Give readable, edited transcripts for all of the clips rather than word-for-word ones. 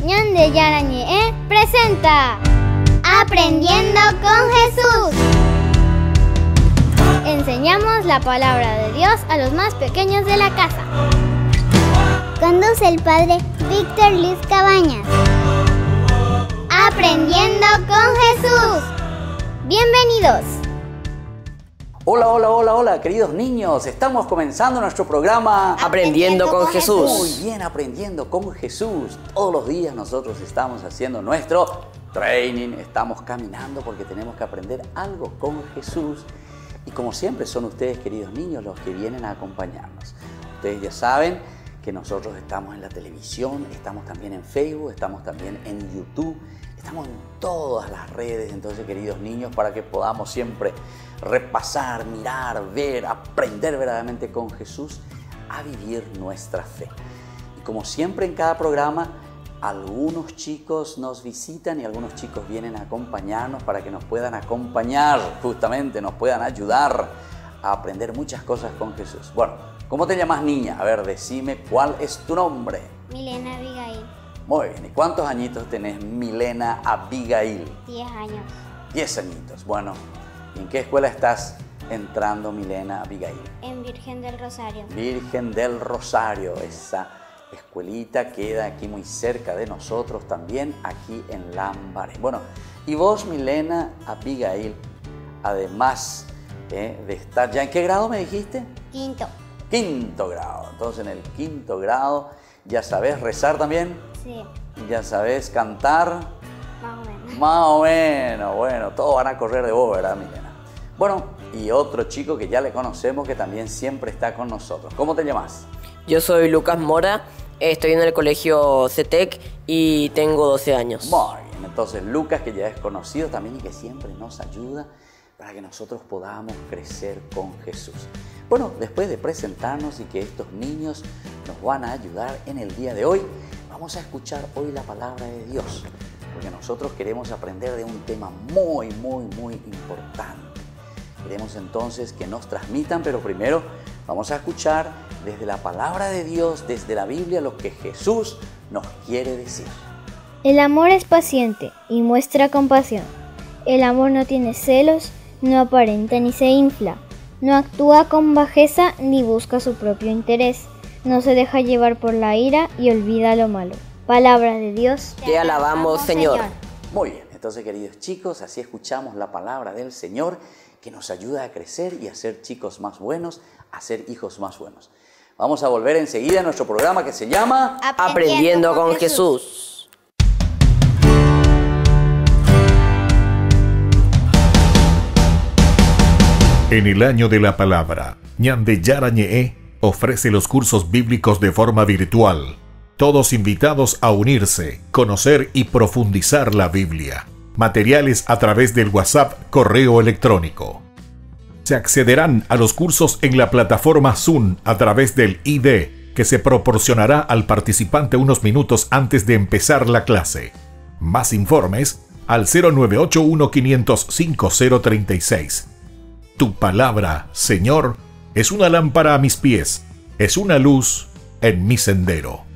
Ñande Yarañe presenta Aprendiendo con Jesús. Enseñamos la palabra de Dios a los más pequeños de la casa. Conduce el padre Víctor Luis Cabañas. Aprendiendo con Jesús. Bienvenidos. Hola, queridos niños. Estamos comenzando nuestro programa Aprendiendo con Jesús. Muy bien, Aprendiendo con Jesús. Todos los días nosotros estamos haciendo nuestro training. Estamos caminando porque tenemos que aprender algo con Jesús. Y como siempre son ustedes, queridos niños, los que vienen a acompañarnos. Ustedes ya saben que nosotros estamos en la televisión, estamos también en Facebook, estamos también en YouTube, estamos en todas las redes. Entonces, queridos niños, para que podamos siempre repasar, mirar, ver, aprender verdaderamente con Jesús a vivir nuestra fe. Y como siempre en cada programa, algunos chicos nos visitan y algunos chicos vienen a acompañarnos para que nos puedan acompañar, justamente nos puedan ayudar a aprender muchas cosas con Jesús. Bueno, ¿cómo te llamas, niña? A ver, decime, ¿cuál es tu nombre? Milena Abigail. Muy bien, ¿y cuántos añitos tenés, Milena Abigail? 10 años. 10 añitos, bueno. ¿En qué escuela estás entrando, Milena Abigail? En Virgen del Rosario. Virgen del Rosario, esa escuelita queda aquí muy cerca de nosotros también, aquí en Lambaré. Bueno, y vos, Milena Abigail, además de estar ya, ¿en qué grado me dijiste? Quinto. Quinto grado. Entonces, en el quinto grado, ¿ya sabés rezar también? Sí. ¿Ya sabés cantar? Más o menos. Más o menos, bueno, todos van a correr de vos, ¿verdad, Milena? Bueno, y otro chico que ya le conocemos que también siempre está con nosotros. ¿Cómo te llamas? Yo soy Lucas Mora, estoy en el colegio CETEC y tengo 12 años. Muy bien, entonces Lucas, que ya es conocido también y que siempre nos ayuda para que nosotros podamos crecer con Jesús. Bueno, después de presentarnos y que estos niños nos van a ayudar en el día de hoy, vamos a escuchar hoy la palabra de Dios, porque nosotros queremos aprender de un tema muy importante. Queremos entonces que nos transmitan, pero primero vamos a escuchar desde la palabra de Dios, desde la Biblia, lo que Jesús nos quiere decir. El amor es paciente y muestra compasión. El amor no tiene celos, no aparenta ni se infla, no actúa con bajeza ni busca su propio interés, no se deja llevar por la ira y olvida lo malo. Palabra de Dios. Te alabamos, Señor. Muy bien, entonces, queridos chicos, así escuchamos la palabra del Señor que nos ayuda a crecer y a ser chicos más buenos, a ser hijos más buenos. Vamos a volver enseguida a nuestro programa que se llama Aprendiendo con Jesús. En el año de la palabra, Ñande Yarañe ofrece los cursos bíblicos de forma virtual. Todos invitados a unirse, conocer y profundizar la Biblia. Materiales a través del WhatsApp, correo electrónico. Se accederán a los cursos en la plataforma Zoom a través del ID, que se proporcionará al participante unos minutos antes de empezar la clase. Más informes al 0981-500-5036. Tu palabra, Señor, es una lámpara a mis pies, es una luz en mi sendero.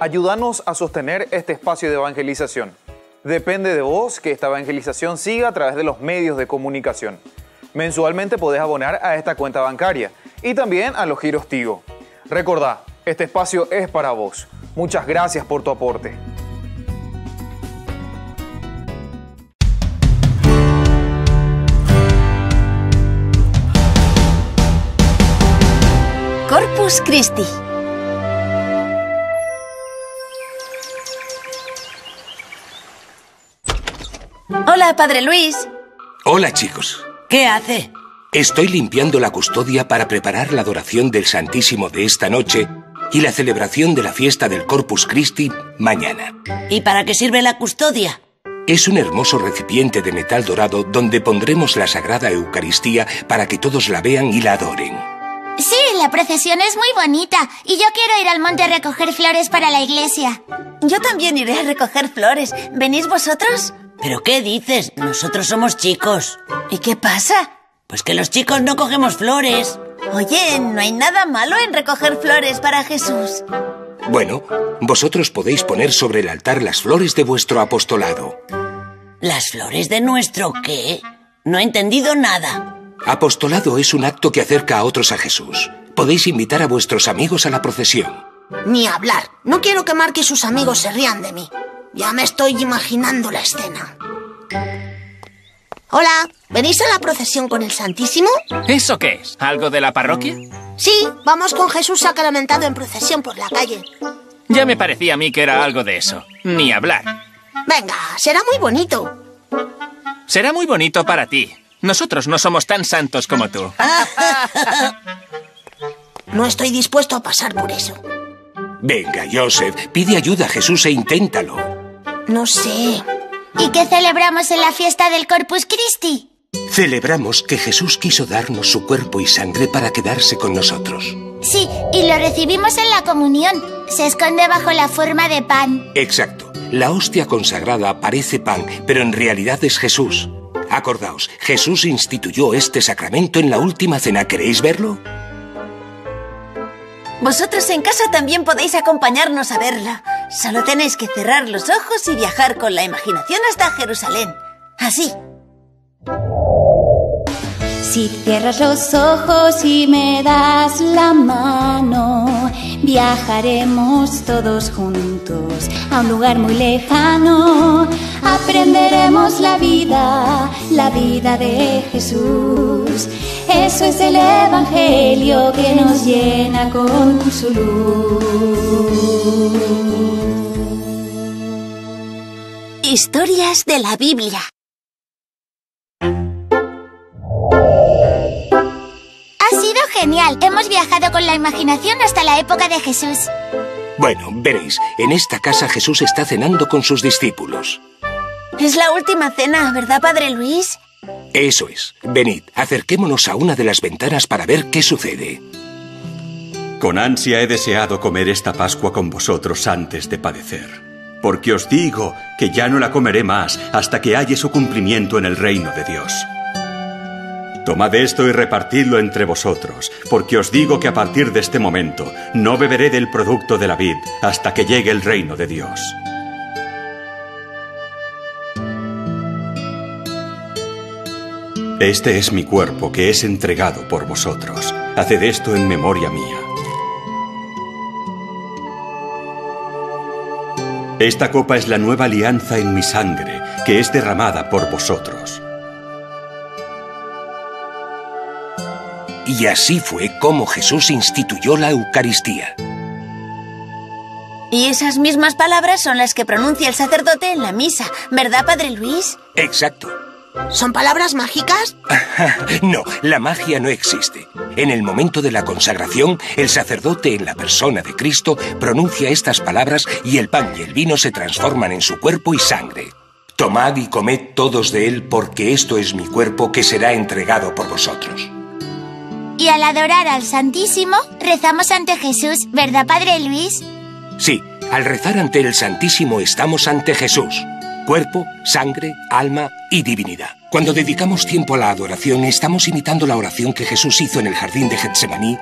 Ayúdanos a sostener este espacio de evangelización. Depende de vos que esta evangelización siga a través de los medios de comunicación. Mensualmente podés abonar a esta cuenta bancaria y también a los giros Tigo. Recordá, este espacio es para vos. Muchas gracias por tu aporte. Corpus Christi. Hola, Padre Luis. Hola, chicos. ¿Qué hace? Estoy limpiando la custodia para preparar la adoración del Santísimo de esta noche y la celebración de la fiesta del Corpus Christi mañana. ¿Y para qué sirve la custodia? Es un hermoso recipiente de metal dorado donde pondremos la Sagrada Eucaristía para que todos la vean y la adoren. Sí, la procesión es muy bonita y yo quiero ir al monte a recoger flores para la iglesia. Yo también iré a recoger flores. ¿Venís vosotros? ¿Pero qué dices? Nosotros somos chicos. ¿Y qué pasa? Pues que los chicos no cogemos flores. Oye, no hay nada malo en recoger flores para Jesús. Bueno, vosotros podéis poner sobre el altar las flores de vuestro apostolado. ¿Las flores de nuestro qué? No he entendido nada. Apostolado es un acto que acerca a otros a Jesús. Podéis invitar a vuestros amigos a la procesión. Ni hablar. No quiero que Mark y sus amigos se rían de mí. Ya me estoy imaginando la escena. Hola, ¿venís a la procesión con el Santísimo? ¿Eso qué es? ¿Algo de la parroquia? Sí, vamos con Jesús sacramentado en procesión por la calle. Ya me parecía a mí que era algo de eso. Ni hablar. Venga, será muy bonito. Será muy bonito para ti. Nosotros no somos tan santos como tú. No estoy dispuesto a pasar por eso. Venga, Joseph, pide ayuda a Jesús e inténtalo. No sé. ¿Y qué celebramos en la fiesta del Corpus Christi? Celebramos que Jesús quiso darnos su cuerpo y sangre para quedarse con nosotros. Sí, y lo recibimos en la comunión. Se esconde bajo la forma de pan. Exacto. La hostia consagrada parece pan, pero en realidad es Jesús. Acordaos, Jesús instituyó este sacramento en la última cena. ¿Queréis verlo? Vosotros en casa también podéis acompañarnos a verla. Solo tenéis que cerrar los ojos y viajar con la imaginación hasta Jerusalén. Así. Si cierras los ojos y me das la mano, viajaremos todos juntos a un lugar muy lejano. Aprenderemos la vida de Jesús. Eso es el Evangelio que nos llena con su luz. Historias de la Biblia. Ha sido genial. Hemos viajado con la imaginación hasta la época de Jesús. Bueno, veréis, en esta casa Jesús está cenando con sus discípulos. Es la última cena, ¿verdad, Padre Luis? Eso es. Venid, acerquémonos a una de las ventanas para ver qué sucede. Con ansia he deseado comer esta Pascua con vosotros antes de padecer, porque os digo que ya no la comeré más hasta que haya su cumplimiento en el reino de Dios. Tomad esto y repartidlo entre vosotros, porque os digo que a partir de este momento no beberé del producto de la vid hasta que llegue el reino de Dios. Este es mi cuerpo que es entregado por vosotros. Haced esto en memoria mía. Esta copa es la nueva alianza en mi sangre, que es derramada por vosotros. Y así fue como Jesús instituyó la Eucaristía. Y esas mismas palabras son las que pronuncia el sacerdote en la misa, ¿verdad, Padre Luis? Exacto. ¿Son palabras mágicas? No, la magia no existe. En el momento de la consagración, el sacerdote en la persona de Cristo pronuncia estas palabras y el pan y el vino se transforman en su cuerpo y sangre. Tomad y comed todos de él, porque esto es mi cuerpo que será entregado por vosotros. Y al adorar al Santísimo, rezamos ante Jesús, ¿verdad, Padre Luis? Sí, al rezar ante el Santísimo estamos ante Jesús. Cuerpo, sangre, alma y divinidad. Cuando dedicamos tiempo a la adoración, estamos imitando la oración que Jesús hizo en el jardín de Getsemaní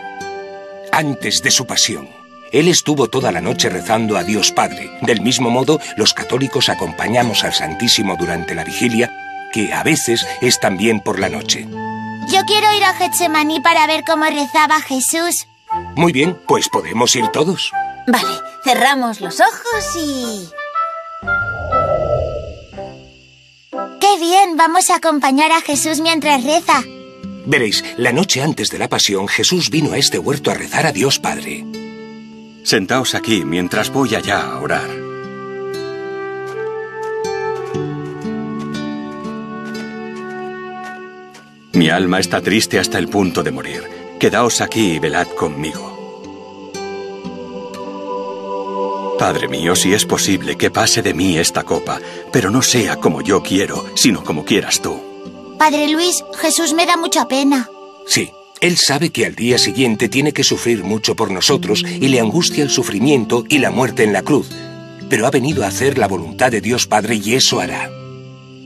antes de su pasión. Él estuvo toda la noche rezando a Dios Padre. Del mismo modo, los católicos acompañamos al Santísimo durante la vigilia, que a veces es también por la noche. Yo quiero ir a Getsemaní para ver cómo rezaba Jesús. Muy bien, pues podemos ir todos. Vale, cerramos los ojos y... ¡Qué bien! Vamos a acompañar a Jesús mientras reza. Veréis, la noche antes de la pasión, Jesús vino a este huerto a rezar a Dios Padre. Sentaos aquí mientras voy allá a orar. Mi Mi alma está triste hasta el punto de morir. Quedaos aquí y velad conmigo. Padre mío, si es posible que pase de mí esta copa, pero no sea como yo quiero, sino como quieras tú. Padre Luis, Jesús me da mucha pena. Sí, él sabe que al día siguiente tiene que sufrir mucho por nosotros y le angustia el sufrimiento y la muerte en la cruz. Pero ha venido a hacer la voluntad de Dios Padre y eso hará.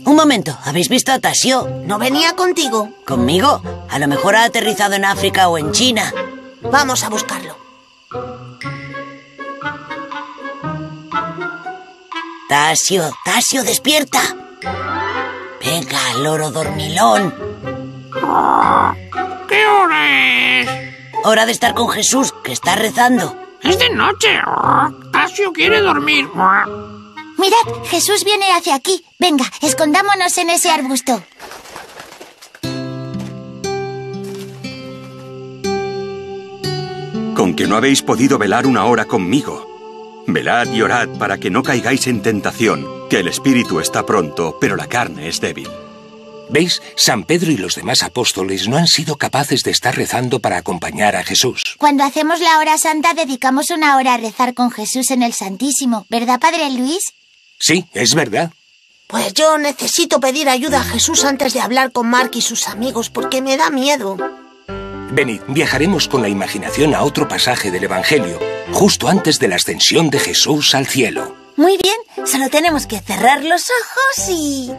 Un momento, ¿habéis visto a Tasio? ¿No venía contigo? ¿Conmigo? A lo mejor ha aterrizado en África o en China. Vamos a buscarlo. Tasio, Tasio, despierta. Venga, loro dormilón. ¿Qué hora es? Hora de estar con Jesús, que está rezando. Es de noche. Tasio quiere dormir. Mirad, Jesús viene hacia aquí. Venga, escondámonos en ese arbusto. Con que no habéis podido velar una hora conmigo. Velad y orad para que no caigáis en tentación, que el espíritu está pronto, pero la carne es débil. ¿Veis? San Pedro y los demás apóstoles no han sido capaces de estar rezando para acompañar a Jesús. Cuando hacemos la hora santa, dedicamos una hora a rezar con Jesús en el Santísimo. ¿Verdad, Padre Luis? Sí, es verdad. Pues yo necesito pedir ayuda a Jesús antes de hablar con Mark y sus amigos, porque me da miedo. Venid, viajaremos con la imaginación a otro pasaje del Evangelio, justo antes de la ascensión de Jesús al cielo. Muy bien, solo tenemos que cerrar los ojos y...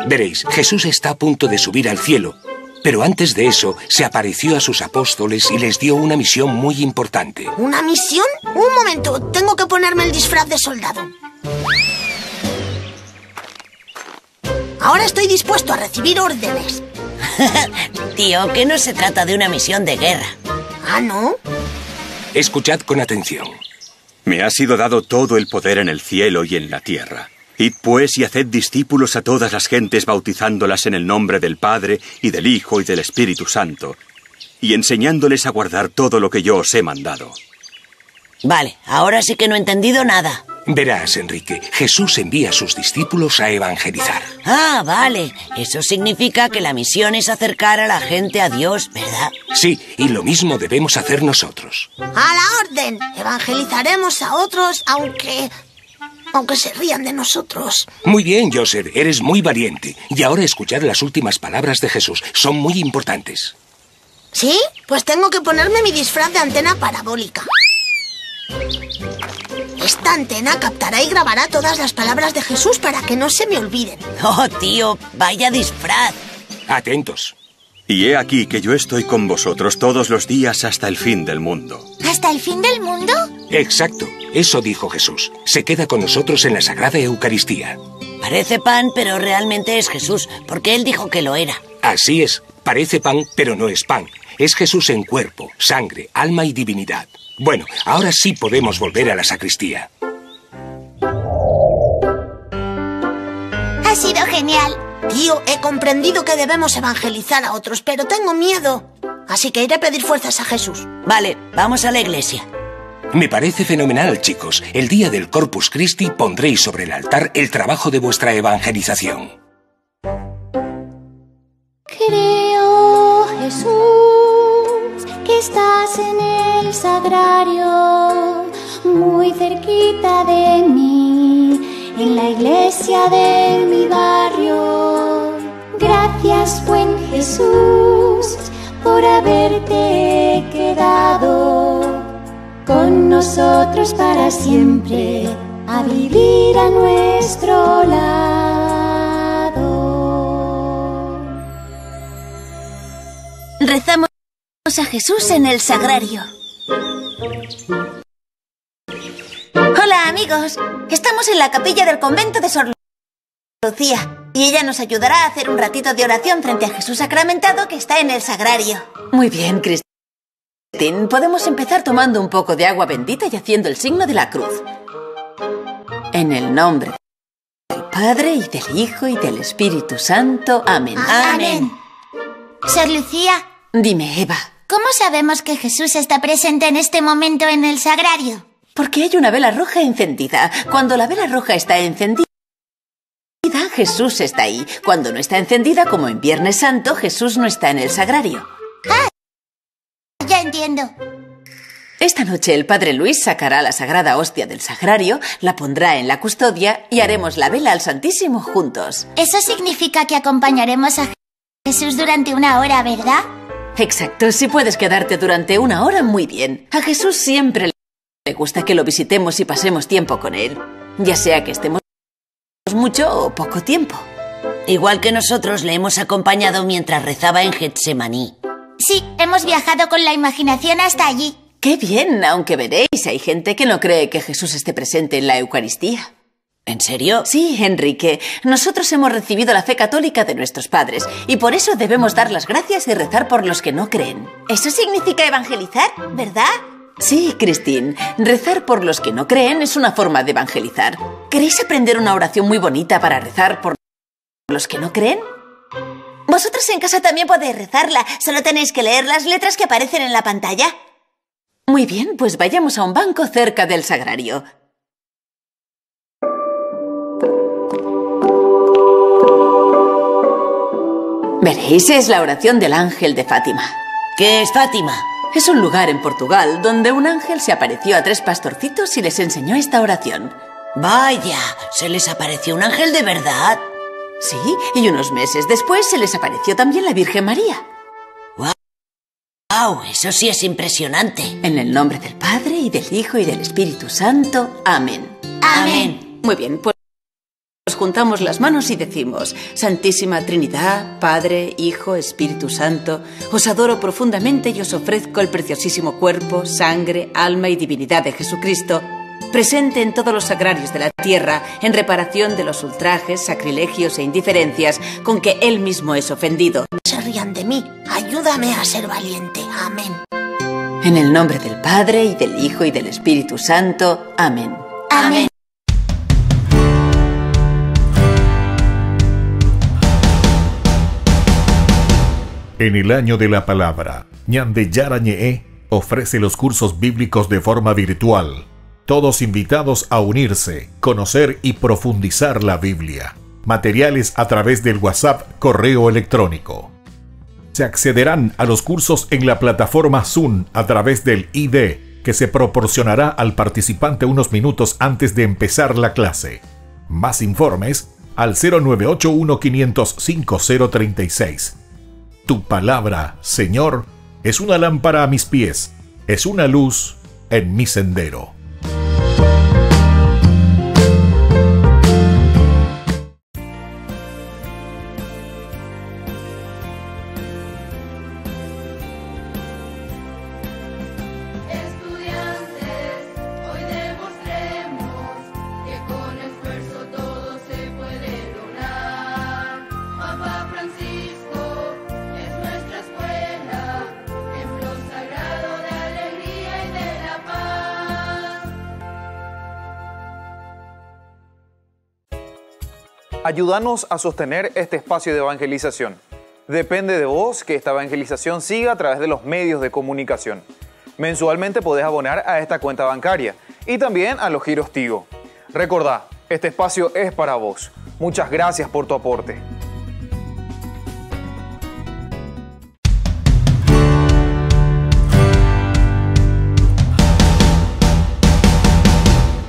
Veréis, Jesús está a punto de subir al cielo, pero antes de eso se apareció a sus apóstoles y les dio una misión muy importante. ¿Una misión? Un momento, tengo que ponerme el disfraz de soldado. Ahora estoy dispuesto a recibir órdenes. Tío, que no se trata de una misión de guerra. ¿Ah, no? Escuchad con atención. Me ha sido dado todo el poder en el cielo y en la tierra. Id pues y haced discípulos a todas las gentes, bautizándolas en el nombre del Padre, y del Hijo, y del Espíritu Santo, y enseñándoles a guardar todo lo que yo os he mandado. Vale, ahora sí que no he entendido nada. Verás, Enrique, Jesús envía a sus discípulos a evangelizar. Ah, vale. Eso significa que la misión es acercar a la gente a Dios, ¿verdad? Sí, y lo mismo debemos hacer nosotros. ¡A la orden! Evangelizaremos a otros, aunque se rían de nosotros. Muy bien, Joseph, eres muy valiente. Y ahora escuchad las últimas palabras de Jesús. Son muy importantes. ¿Sí? Pues tengo que ponerme mi disfraz de antena parabólica. Esta antena captará y grabará todas las palabras de Jesús para que no se me olviden. Oh, tío, vaya disfraz. Atentos. Y he aquí que yo estoy con vosotros todos los días hasta el fin del mundo. ¿Hasta el fin del mundo? Exacto, eso dijo Jesús. Se queda con nosotros en la Sagrada Eucaristía. Parece pan, pero realmente es Jesús, porque él dijo que lo era. Así es, parece pan, pero no es pan. Es Jesús en cuerpo, sangre, alma y divinidad. Bueno, ahora sí podemos volver a la sacristía. Ha sido genial. Tío, he comprendido que debemos evangelizar a otros, pero tengo miedo. Así que iré a pedir fuerzas a Jesús. Vale, vamos a la iglesia. Me parece fenomenal, chicos. El día del Corpus Christi pondréis sobre el altar el trabajo de vuestra evangelización. Creo, Jesús, que estás en el sagrario, muy cerquita de mí, en la iglesia de mi barrio. Gracias, buen Jesús, por haberte quedado con nosotros para siempre, a vivir a nuestro lado. Rezamos a Jesús en el sagrario. Hola, amigos. Estamos en la capilla del convento de Sor Lucía y ella nos ayudará a hacer un ratito de oración frente a Jesús sacramentado que está en el sagrario. Muy bien, Cristín. Podemos empezar tomando un poco de agua bendita y haciendo el signo de la cruz. En el nombre del Padre, y del Hijo, y del Espíritu Santo. Amén. Amén. Sor Lucía. Dime, Eva. ¿Cómo sabemos que Jesús está presente en este momento en el sagrario? Porque hay una vela roja encendida. Cuando la vela roja está encendida, Jesús está ahí. Cuando no está encendida, como en Viernes Santo, Jesús no está en el sagrario. ¡Ah! Ya entiendo. Esta noche el Padre Luis sacará la sagrada hostia del sagrario, la pondrá en la custodia y haremos la vela al Santísimo juntos. Eso significa que acompañaremos a Jesús durante 1 hora, ¿verdad? Exacto, si puedes quedarte durante 1 hora, muy bien. A Jesús siempre le gusta que lo visitemos y pasemos tiempo con él, ya sea que estemos mucho o poco tiempo. Igual que nosotros le hemos acompañado mientras rezaba en Getsemaní. Sí, hemos viajado con la imaginación hasta allí. ¡Qué bien! Aunque veréis, hay gente que no cree que Jesús esté presente en la Eucaristía. ¿En serio? Sí, Enrique. Nosotros hemos recibido la fe católica de nuestros padres y por eso debemos dar las gracias y rezar por los que no creen. Eso significa evangelizar, ¿verdad? Sí, Christine. Rezar por los que no creen es una forma de evangelizar. ¿Queréis aprender una oración muy bonita para rezar por los que no creen? Vosotros en casa también podéis rezarla. Solo tenéis que leer las letras que aparecen en la pantalla. Muy bien, pues vayamos a un banco cerca del sagrario. Veréis, es la oración del ángel de Fátima. ¿Qué es Fátima? Es un lugar en Portugal donde un ángel se apareció a 3 pastorcitos y les enseñó esta oración. Vaya, ¿se les apareció un ángel de verdad? Sí, y unos meses después se les apareció también la Virgen María. ¡Wow! Eso sí es impresionante. En el nombre del Padre, y del Hijo, y del Espíritu Santo. Amén. Amén. Muy bien, pues juntamos las manos y decimos: Santísima Trinidad, Padre, Hijo, Espíritu Santo, os adoro profundamente y os ofrezco el preciosísimo cuerpo, sangre, alma y divinidad de Jesucristo, presente en todos los sagrarios de la tierra, en reparación de los ultrajes, sacrilegios e indiferencias con que Él mismo es ofendido. Se rían de mí. Ayúdame a ser valiente. Amén. En el nombre del Padre, y del Hijo, y del Espíritu Santo. Amén. Amén. En el año de la palabra, Ñande Yarañe ofrece los cursos bíblicos de forma virtual. Todos invitados a unirse, conocer y profundizar la Biblia. Materiales a través del WhatsApp, correo electrónico. Se accederán a los cursos en la plataforma Zoom a través del ID, que se proporcionará al participante unos minutos antes de empezar la clase. Más informes al 0981-500-5036. Tu palabra, Señor, es una lámpara a mis pies, es una luz en mi sendero. Ayúdanos a sostener este espacio de evangelización. Depende de vos que esta evangelización siga a través de los medios de comunicación. Mensualmente podés abonar a esta cuenta bancaria y también a los giros Tigo. Recordá, este espacio es para vos. Muchas gracias por tu aporte.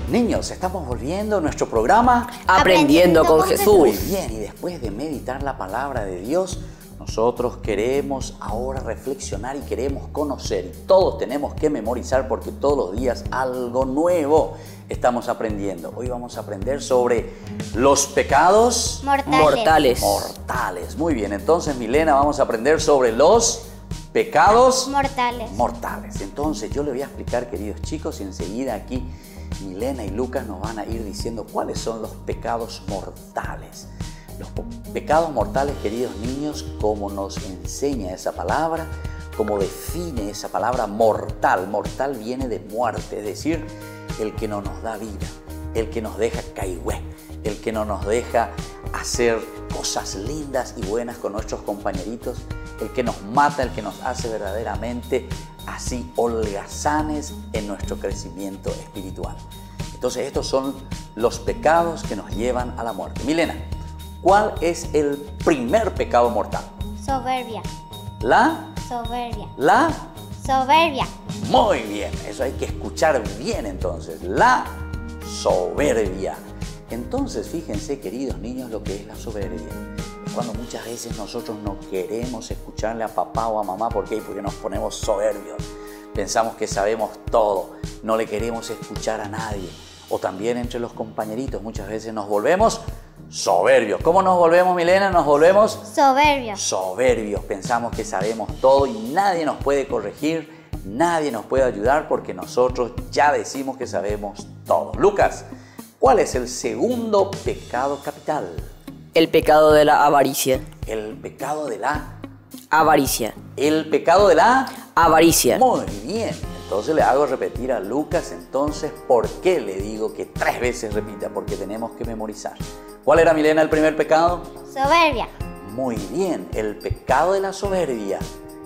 Niños, estamos volviendo a nuestro programa Aprendiendo con Jesús. Muy bien, y después de meditar la palabra de Dios, nosotros queremos ahora reflexionar y queremos conocer. Y todos tenemos que memorizar porque todos los días algo nuevo estamos aprendiendo. Hoy vamos a aprender sobre los pecados Mortales. mortales. Muy bien, entonces Milena, vamos a aprender sobre los pecados mortales. Entonces yo les voy a explicar, queridos chicos, y enseguida aquí Milena y Lucas nos van a ir diciendo cuáles son los pecados mortales. Los pecados mortales, queridos niños, como nos enseña esa palabra, como define esa palabra mortal. Mortal viene de muerte, es decir, el que no nos da vida, el que nos deja caigüe, el que no nos deja hacer cosas lindas y buenas con nuestros compañeritos, el que nos mata, el que nos hace verdaderamente así holgazanes en nuestro crecimiento espiritual. Entonces estos son los pecados que nos llevan a la muerte. Milena, ¿cuál es el primer pecado mortal? Soberbia. La Soberbia. Muy bien, eso hay que escuchar bien entonces. La soberbia. Entonces, fíjense, queridos niños, lo que es la soberbia. Es cuando muchas veces nosotros no queremos escucharle a papá o a mamá. ¿Por qué? Porque nos ponemos soberbios. Pensamos que sabemos todo. No le queremos escuchar a nadie. O también entre los compañeritos muchas veces nos volvemos soberbios. ¿Cómo nos volvemos, Milena? Nos volvemos soberbios. Soberbios. Pensamos que sabemos todo y nadie nos puede corregir, nadie nos puede ayudar porque nosotros ya decimos que sabemos todo. Lucas, ¿cuál es el segundo pecado capital? El pecado de la avaricia. El pecado de la avaricia. El pecado de la avaricia. Muy bien. Entonces le hago repetir a Lucas, entonces, ¿por qué le digo que 3 veces repita? Porque tenemos que memorizar. ¿Cuál era, Milena, el primer pecado? Soberbia. Muy bien, el pecado de la soberbia.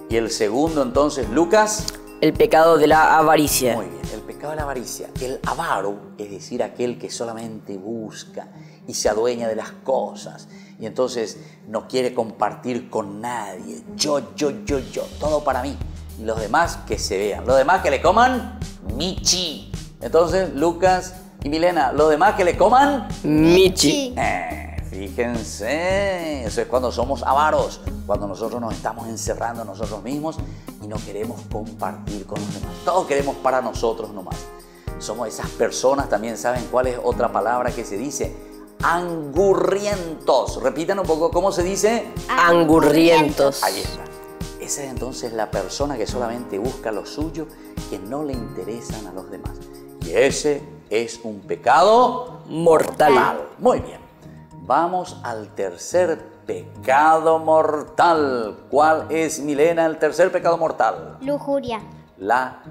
¿Y el segundo, entonces, Lucas? El pecado de la avaricia. Muy bien, el pecado de la avaricia. El avaro, es decir, aquel que solamente busca y se adueña de las cosas. Y entonces no quiere compartir con nadie. Yo, todo para mí. Y los demás que se vean. Los demás que le coman michi. Entonces, Lucas y Milena, los demás que le coman michi. Fíjense, eso es cuando somos avaros, cuando nosotros nos estamos encerrando nosotros mismos y no queremos compartir con los demás. Todos queremos para nosotros nomás. Somos esas personas, también saben cuál es otra palabra que se dice, angurrientos. Repitan un poco, ¿cómo se dice? Angurrientos. Ahí está. Esa es entonces la persona que solamente busca lo suyo, que no le interesan a los demás. Y ese es un pecado mortal. Muy bien. Vamos al tercer pecado mortal. ¿Cuál es, Milena, el tercer pecado mortal? Lujuria. La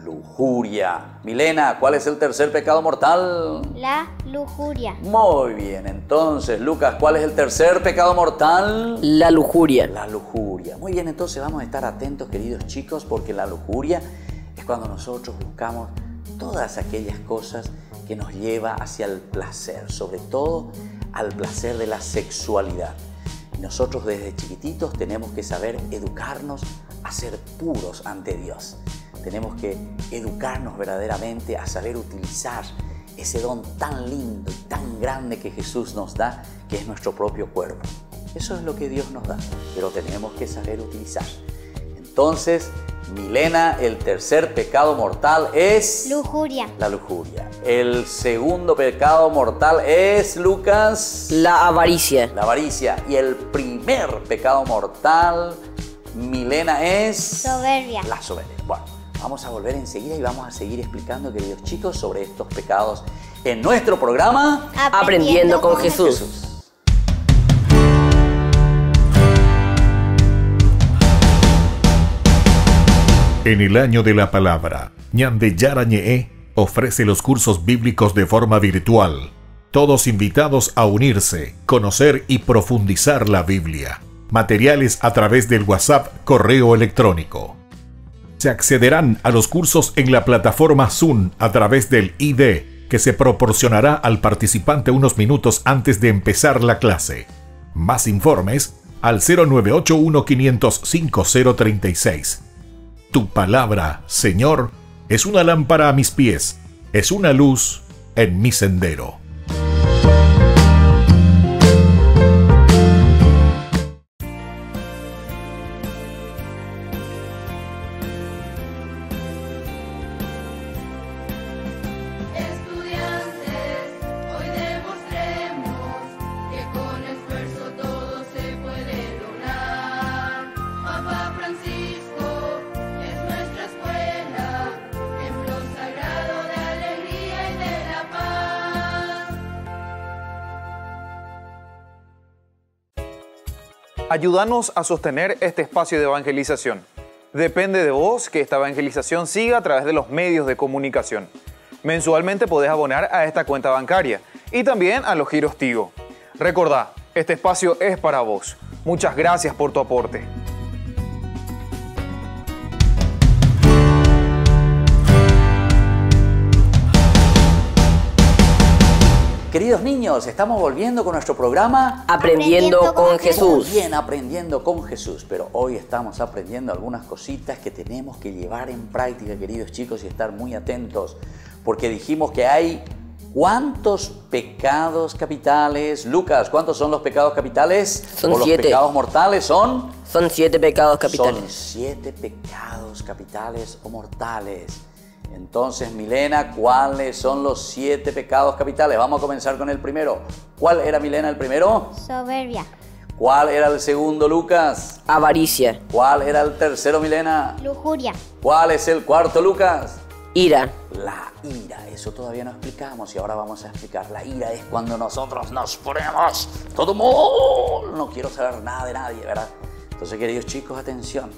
lujuria. Milena, ¿cuál es el tercer pecado mortal? La lujuria. Muy bien, entonces, Lucas, ¿cuál es el tercer pecado mortal? La lujuria. La lujuria. Muy bien, entonces vamos a estar atentos, queridos chicos, porque la lujuria es cuando nosotros buscamos todas aquellas cosas que nos lleva hacia el placer, sobre todo al placer de la sexualidad. Y nosotros desde chiquititos tenemos que saber educarnos a ser puros ante Dios. Tenemos que educarnos verdaderamente a saber utilizar ese don tan lindo y tan grande que Jesús nos da, que es nuestro propio cuerpo. Eso es lo que Dios nos da, pero tenemos que saber utilizar. Entonces, Milena, el tercer pecado mortal es... lujuria. La lujuria. El segundo pecado mortal es, Lucas... La avaricia. La avaricia. Y el primer pecado mortal, Milena, es... soberbia. La soberbia. Bueno, vamos a volver enseguida y vamos a seguir explicando, queridos chicos, sobre estos pecados en nuestro programa... Aprendiendo con Jesús. En el año de la palabra, Ñande Yarañe ofrece los cursos bíblicos de forma virtual. Todos invitados a unirse, conocer y profundizar la Biblia. Materiales a través del WhatsApp, correo electrónico. Se accederán a los cursos en la plataforma Zoom a través del ID, que se proporcionará al participante unos minutos antes de empezar la clase. Más informes al 0981-500-5036. Tu palabra, Señor, es una lámpara a mis pies, es una luz en mi sendero. Ayúdanos a sostener este espacio de evangelización. Depende de vos que esta evangelización siga a través de los medios de comunicación. Mensualmente podés abonar a esta cuenta bancaria y también a los giros Tigo. Recordá, este espacio es para vos. Muchas gracias por tu aporte. Queridos niños, estamos volviendo con nuestro programa Aprendiendo con Jesús. Bien, Aprendiendo con Jesús. Pero hoy estamos aprendiendo algunas cositas que tenemos que llevar en práctica, queridos chicos, y estar muy atentos. Porque dijimos que hay ¿cuántos pecados capitales? Lucas, ¿cuántos son los pecados capitales? Son 7. Los pecados mortales son 7 pecados capitales. Son 7 pecados capitales o mortales. Entonces, Milena, ¿cuáles son los 7 pecados capitales? Vamos a comenzar con el primero. ¿Cuál era, Milena, el primero? Soberbia. ¿Cuál era el segundo, Lucas? Avaricia. ¿Cuál era el tercero, Milena? Lujuria. ¿Cuál es el cuarto, Lucas? Ira. La ira, eso todavía no explicamos y ahora vamos a explicar. La ira es cuando nosotros nos ponemos todo mal, no quiero saber nada de nadie, ¿verdad? Entonces, queridos chicos, atención.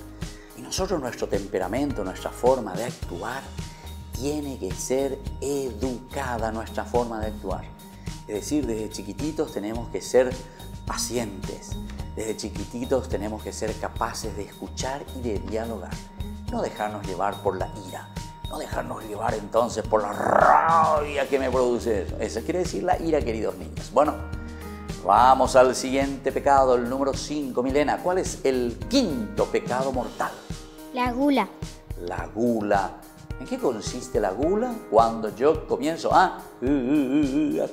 Y nosotros, nuestro temperamento, nuestra forma de actuar, tiene que ser educada, nuestra forma de actuar. Es decir, desde chiquititos tenemos que ser pacientes. Desde chiquititos tenemos que ser capaces de escuchar y de dialogar. No dejarnos llevar por la ira. No dejarnos llevar entonces por la rabia que me produce eso. Eso quiere decir la ira, queridos niños. Bueno, vamos al siguiente pecado, el número 5. Milena, ¿cuál es el quinto pecado mortal? La gula. La gula. ¿En qué consiste la gula? Cuando yo comienzo a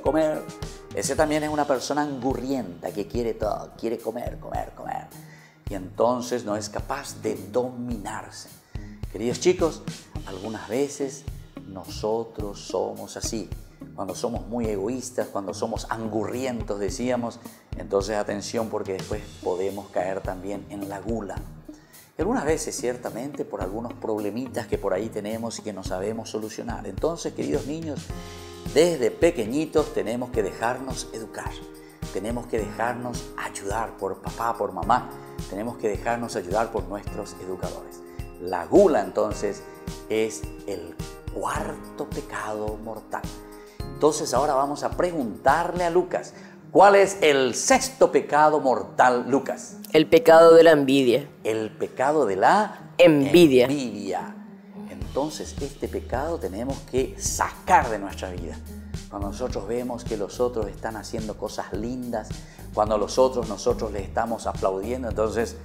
comer. Ese también es una persona angurrienta que quiere todo, quiere comer. Y entonces no es capaz de dominarse. Queridos chicos, algunas veces nosotros somos así. Cuando somos muy egoístas, cuando somos angurrientos, decíamos, entonces atención porque después podemos caer también en la gula. Y algunas veces, ciertamente, por algunos problemitas que por ahí tenemos y que no sabemos solucionar. Entonces, queridos niños, desde pequeñitos tenemos que dejarnos educar. Tenemos que dejarnos ayudar por papá, por mamá. Tenemos que dejarnos ayudar por nuestros educadores. La gula, entonces, es el cuarto pecado mortal. Entonces, ahora vamos a preguntarle a Lucas, ¿cuál es el sexto pecado mortal, Lucas? El pecado de la envidia. El pecado de la envidia. Entonces, este pecado tenemos que sacar de nuestra vida. Cuando nosotros vemos que los otros están haciendo cosas lindas, cuando nosotros les estamos aplaudiendo, entonces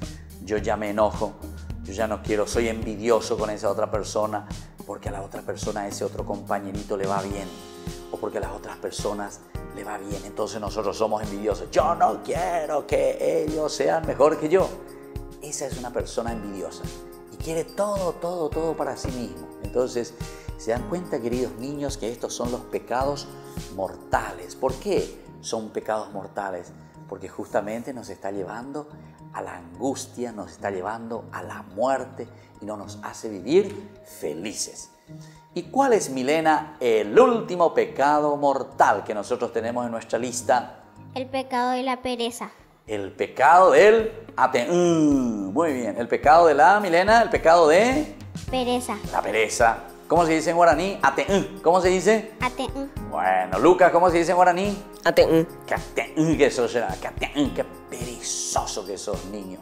yo ya me enojo, yo ya no quiero, soy envidioso con esa otra persona, porque a la otra persona, a ese otro compañerito le va bien, o porque a las otras personas le va bien, entonces nosotros somos envidiosos. Yo no quiero que ellos sean mejor que yo. Esa es una persona envidiosa y quiere todo para sí mismo. Entonces, se dan cuenta, queridos niños, que estos son los pecados mortales. ¿Por qué son pecados mortales? Porque justamente nos está llevando a la angustia, nos está llevando a la muerte y no nos hace vivir felices. ¿Y cuál es, Milena, el último pecado mortal que nosotros tenemos en nuestra lista? El pecado de la pereza. El pecado del muy bien. El pecado de la, Milena, el pecado de pereza. La pereza. ¿Cómo se dice en guaraní? ¿Cómo se dice? Bueno, Lucas, ¿cómo se dice en guaraní? Que eso será. Qué perezoso que sos, niño.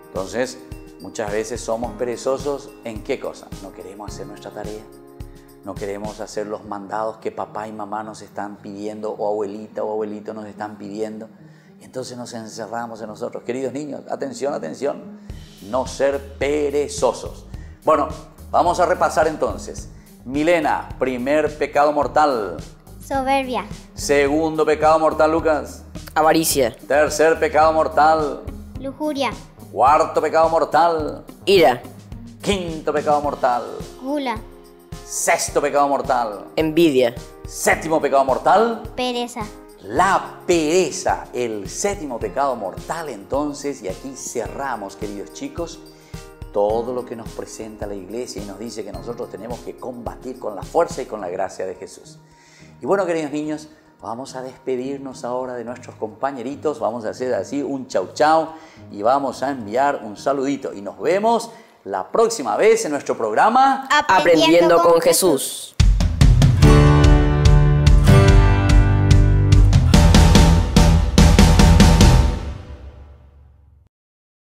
Entonces, muchas veces somos perezosos ¿en qué cosa? No queremos hacer nuestra tarea. No queremos hacer los mandados que papá y mamá nos están pidiendo, o abuelita o abuelito nos están pidiendo. Y entonces nos encerramos en nosotros. Queridos niños, atención, no ser perezosos. Bueno, vamos a repasar entonces. Milena, primer pecado mortal. Soberbia. Segundo pecado mortal, Lucas. Avaricia. Tercer pecado mortal. Lujuria. Cuarto pecado mortal. Ira. Quinto pecado mortal. Gula. Sexto pecado mortal. Envidia. Séptimo pecado mortal. Pereza. La pereza, el séptimo pecado mortal entonces, y aquí cerramos, queridos chicos, todo lo que nos presenta la iglesia y nos dice que nosotros tenemos que combatir con la fuerza y con la gracia de Jesús. Y bueno, queridos niños, vamos a despedirnos ahora de nuestros compañeritos, vamos a hacer así un chau chau y vamos a enviar un saludito y nos vemos la próxima vez en nuestro programa Aprendiendo con Jesús.